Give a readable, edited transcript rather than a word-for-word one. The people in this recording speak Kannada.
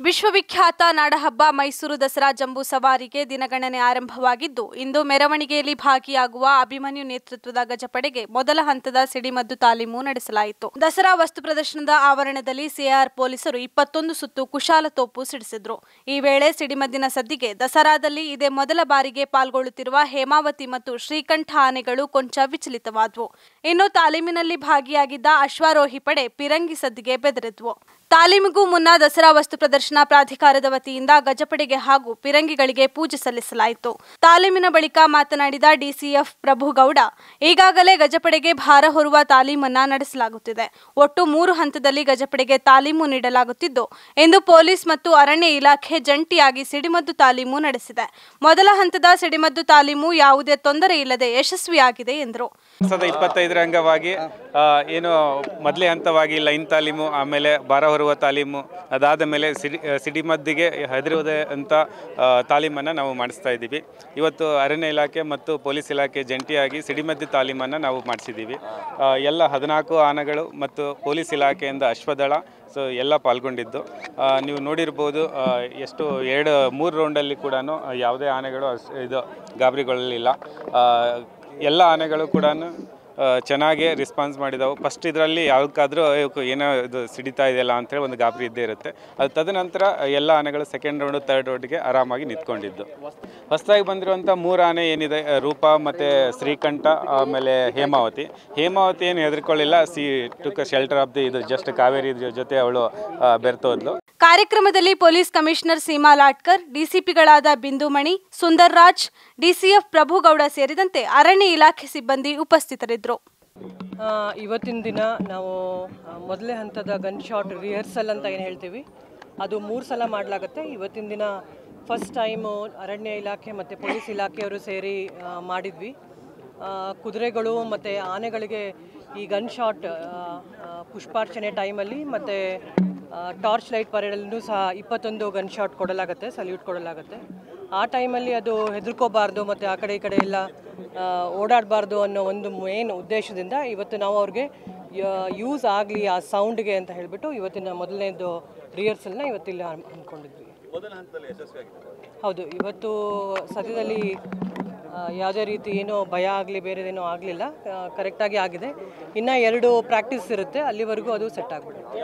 ವಿಶ್ವವಿಖ್ಯಾತ ನಾಡಹಬ್ಬ ಮೈಸೂರು ದಸರಾ ಜಂಬೂ ಸವಾರಿಗೆ ದಿನಗಣನೆ ಆರಂಭವಾಗಿದ್ದು, ಇಂದು ಮೆರವಣಿಗೆಯಲ್ಲಿ ಭಾಗಿಯಾಗುವ ಅಭಿಮನ್ಯು ನೇತೃತ್ವದ ಗಜಪಡೆಗೆ ಮೊದಲ ಹಂತದ ಸಿಡಿಮದ್ದು ತಾಲೀಮು ನಡೆಸಲಾಯಿತು. ದಸರಾ ವಸ್ತು ಪ್ರದರ್ಶನದ ಆವರಣದಲ್ಲಿ ಸಿಆರ್ ಪೊಲೀಸರು 21 ಸುತ್ತು ಕುಶಾಲ ತೋಪು ಸಿಡಿಸಿದ್ರು. ಈ ವೇಳೆ ಸಿಡಿಮದ್ದಿನ ಸದ್ದಿಗೆ ದಸರಾದಲ್ಲಿ ಇದೇ ಮೊದಲ ಬಾರಿಗೆ ಪಾಲ್ಗೊಳ್ಳುತ್ತಿರುವ ಹೇಮಾವತಿ ಮತ್ತು ಶ್ರೀಕಂಠ ಆನೆಗಳು ಕೊಂಚ ವಿಚಲಿತವಾದವು. ಇನ್ನು ತಾಲೀಮಿನಲ್ಲಿ ಭಾಗಿಯಾಗಿದ್ದ ಅಶ್ವಾರೋಹಿ ಪಡೆ ಪಿರಂಗಿ ಸದ್ದಿಗೆ ಬೆದರಿದ್ವು. ತಾಲೀಮಿಗೂ ಮುನ್ನ ದಸರಾ ವಸ್ತು ಪ್ರದರ್ಶನ ಪ್ರಾಧಿಕಾರದ ವತಿಯಿಂದ ಗಜಪಡೆಗೆ ಹಾಗೂ ಪಿರಂಗಿಗಳಿಗೆ ಪೂಜೆ ಸಲ್ಲಿಸಲಾಯಿತು. ತಾಲೀಮಿನ ಬಳಿಕ ಮಾತನಾಡಿದ ಡಿಸಿಎಫ್ ಪ್ರಭುಗೌಡ, ಈಗಾಗಲೇ ಗಜಪಡೆಗೆ ಭಾರ ಹೊರುವ ತಾಲೀಮನ್ನ ನಡೆಸಲಾಗುತ್ತಿದೆ. ಒಟ್ಟು 3 ಹಂತದಲ್ಲಿ ಗಜಪಡೆಗೆ ತಾಲೀಮು ನೀಡಲಾಗುತ್ತಿದ್ದು, ಇಂದು ಪೊಲೀಸ್ ಮತ್ತು ಅರಣ್ಯ ಇಲಾಖೆ ಜಂಟಿಯಾಗಿ ಸಿಡಿಮದ್ದು ತಾಲೀಮು ನಡೆಸಿದೆ. ಮೊದಲ ಹಂತದ ಸಿಡಿಮದ್ದು ತಾಲೀಮು ಯಾವುದೇ ತೊಂದರೆ ಇಲ್ಲದೆ ಯಶಸ್ವಿಯಾಗಿದೆ ಎಂದರು. 2025 ಅಂಗವಾಗಿ ಏನು ಮೊದಲೇ ಹಂತವಾಗಿ ಲೈನ್ ತಾಲೀಮು, ಆಮೇಲೆ ಭಾರ ಹೊರುವ ತಾಲೀಮು, ಅದಾದ ಮೇಲೆ ಸಿಡಿಮದ್ದಿಗೆ ಹೆದರುವುದೇ ಅಂತ ತಾಲೀಮನ್ನು ನಾವು ಮಾಡಿಸ್ತಾ ಇದ್ದೀವಿ. ಇವತ್ತು ಅರಣ್ಯ ಇಲಾಖೆ ಮತ್ತು ಪೊಲೀಸ್ ಇಲಾಖೆ ಜಂಟಿಯಾಗಿ ಸಿಡಿಮದ್ದು ತಾಲೀಮನ್ನು ನಾವು ಮಾಡಿಸಿದ್ದೀವಿ. ಎಲ್ಲ 14 ಆನೆಗಳು ಮತ್ತು ಪೊಲೀಸ್ ಇಲಾಖೆಯಿಂದ ಅಶ್ವದಳ ಎಲ್ಲ ಪಾಲ್ಗೊಂಡಿದ್ದು ನೀವು ನೋಡಿರ್ಬೋದು. ಎಷ್ಟು 2-3 ರೌಂಡಲ್ಲಿ ಕೂಡ ಯಾವುದೇ ಆನೆಗಳು ಗಾಬರಿಗೊಳ್ಳಲಿಲ್ಲ. ಎಲ್ಲ ಆನೆಗಳು ಕೂಡ ಚೆನ್ನಾಗಿ ರೆಸ್ಪಾನ್ಸ್ ಮಾಡಿದವು. ಫಸ್ಟ್ ಇದರಲ್ಲಿ ಯಾವುದಕ್ಕಾದರೂ ಏನೋ ಇದು ಸಿಡಿತಾ ಇದೆಯಲ್ಲ ಅಂಥೇಳಿ ಒಂದು ಗಾಬರಿ ಇದ್ದೇ ಇರುತ್ತೆ. ಅದು ತದನಂತರ ಎಲ್ಲ ಆನೆಗಳು ಸೆಕೆಂಡ್ ರೌಂಡು ಥರ್ಡ್ ರೌಂಡ್ಗೆ ಆರಾಮಾಗಿ ನಿಂತ್ಕೊಂಡಿದ್ದು. ಹೊಸದಾಗಿ ಬಂದಿರುವಂಥ 3 ಆನೆ ಏನಿದೆ, ರೂಪ ಮತ್ತು ಶ್ರೀಕಂಠ, ಆಮೇಲೆ ಹೇಮಾವತಿ ಏನು ಹೆದರ್ಕೊಳ್ಳಿಲ್ಲ. ಟುಕ್ ಶೆಲ್ಟರ್ ಆಫ್ ದಿ ಇದು ಜಸ್ಟ್ ಕಾವೇರಿ ಜೊತೆ ಅವಳು ಬೆರ್ತೋದ್ಲು. ಕಾರ್ಯಕ್ರಮದಲ್ಲಿ ಪೊಲೀಸ್ ಕಮಿಷನರ್ ಸೀಮಾ ಲಾಟ್ಕರ್, ಡಿಸಿಪಿಗಳಾದ ಬಿಂದುಮಣಿ, ಸುಂದರ್ ರಾಜ್, ಡಿಸಿಎಫ್ ಪ್ರಭುಗೌಡ ಸೇರಿದಂತೆ ಅರಣ್ಯ ಇಲಾಖೆ ಸಿಬ್ಬಂದಿ ಉಪಸ್ಥಿತರಿದ್ದರು. ಇವತ್ತಿನ ದಿನ ನಾವು ಮೊದಲೇ ಹಂತದ ಗನ್ ಶಾಟ್ ರಿಹರ್ಸಲ್ ಅಂತ ಏನು ಹೇಳ್ತೀವಿ, ಅದು 3 ಸಲ ಮಾಡಲಾಗುತ್ತೆ. ಇವತ್ತಿನ ದಿನ ಫಸ್ಟ್ ಟೈಮು ಅರಣ್ಯ ಇಲಾಖೆ ಮತ್ತು ಪೊಲೀಸ್ ಇಲಾಖೆಯವರು ಸೇರಿ ಮಾಡಿದ್ವಿ. ಕುದುರೆಗಳು ಮತ್ತು ಆನೆಗಳಿಗೆ ಈ ಗನ್ ಶಾಟ್ ಪುಷ್ಪಾರ್ಚನೆ ಟೈಮಲ್ಲಿ ಮತ್ತು ಟಾರ್ಚ್ ಲೈಟ್ ಪರೇಡಲ್ಲೂ ಸಹ 21 ಗನ್ ಶಾಟ್ ಕೊಡಲಾಗುತ್ತೆ, ಸಲ್ಯೂಟ್ ಕೊಡಲಾಗುತ್ತೆ. ಆ ಟೈಮಲ್ಲಿ ಅದು ಹೆದರ್ಕೋಬಾರ್ದು ಮತ್ತು ಆ ಕಡೆ ಈ ಕಡೆ ಎಲ್ಲ ಓಡಾಡಬಾರ್ದು ಅನ್ನೋ ಒಂದು ಮೇನ್ ಉದ್ದೇಶದಿಂದ ಇವತ್ತು ನಾವು ಅವ್ರಿಗೆ ಯೂಸ್ ಆಗಲಿ ಆ ಸೌಂಡ್ಗೆ ಅಂತ ಹೇಳಿಬಿಟ್ಟು ಇವತ್ತಿನ ಮೊದಲನೇದು ರಿಹರ್ಸಲ್ನ ಇವತ್ತಿಲ್ಲಿ ಅಂದ್ಕೊಂಡಿದ್ವಿ. ಹೌದು, ಇವತ್ತು ಸದ್ಯದಲ್ಲಿ ಯಾವುದೇ ರೀತಿ ಏನೋ ಭಯ ಆಗಲಿ ಬೇರೆದೇನೋ ಆಗಲಿಲ್ಲ, ಕರೆಕ್ಟಾಗಿ ಆಗಿದೆ. ಇನ್ನು 2 ಪ್ರಾಕ್ಟೀಸ್ ಇರುತ್ತೆ, ಅಲ್ಲಿವರೆಗೂ ಅದು ಸೆಟ್ ಆಗಿಬಿಡುತ್ತೆ.